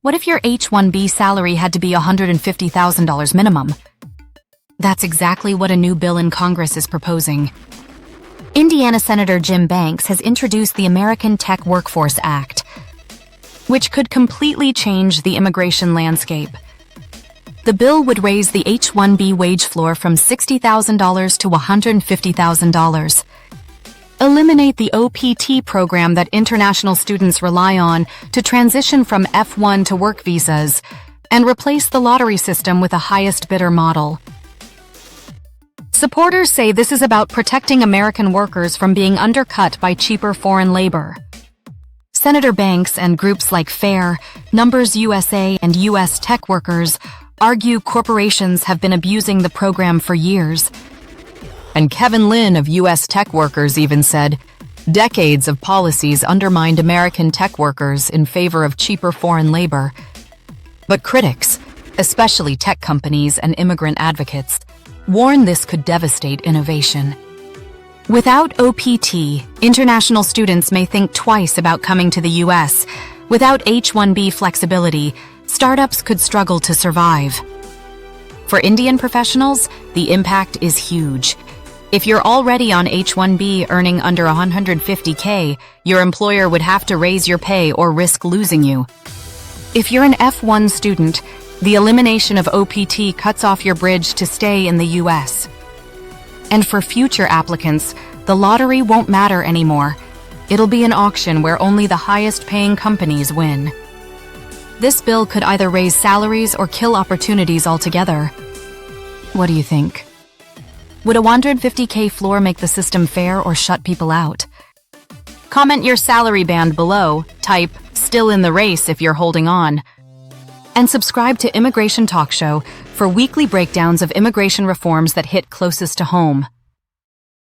What if your H-1B salary had to be $150,000 minimum? That's exactly what a new bill in Congress is proposing. Indiana Senator Jim Banks has introduced the American Tech Workforce Act, which could completely change the immigration landscape. The bill would raise the H-1B wage floor from $60,000 to $150,000, eliminate the OPT program that international students rely on to transition from F1 to work visas, and replace the lottery system with a highest bidder model. Supporters say this is about protecting American workers from being undercut by cheaper foreign labor. Senator Banks and groups like FAIR, Numbers USA, and U.S. tech workers argue corporations have been abusing the program for years. And Kevin Lynn of U.S. tech workers even said, decades of policies undermined American tech workers in favor of cheaper foreign labor. But critics, especially tech companies and immigrant advocates, warn this could devastate innovation. Without OPT, international students may think twice about coming to the U.S. Without H-1B flexibility, startups could struggle to survive. For Indian professionals, the impact is huge. If you're already on H-1B earning under $150K, your employer would have to raise your pay or risk losing you. If you're an F1 student, the elimination of OPT cuts off your bridge to stay in the U.S. And for future applicants, the lottery won't matter anymore. It'll be an auction where only the highest-paying companies win. This bill could either raise salaries or kill opportunities altogether. What do you think? Would a $150K floor make the system fair or shut people out? Comment your salary band below, type "still in the race" if you're holding on. And subscribe to Immigration Talk Show for weekly breakdowns of immigration reforms that hit closest to home.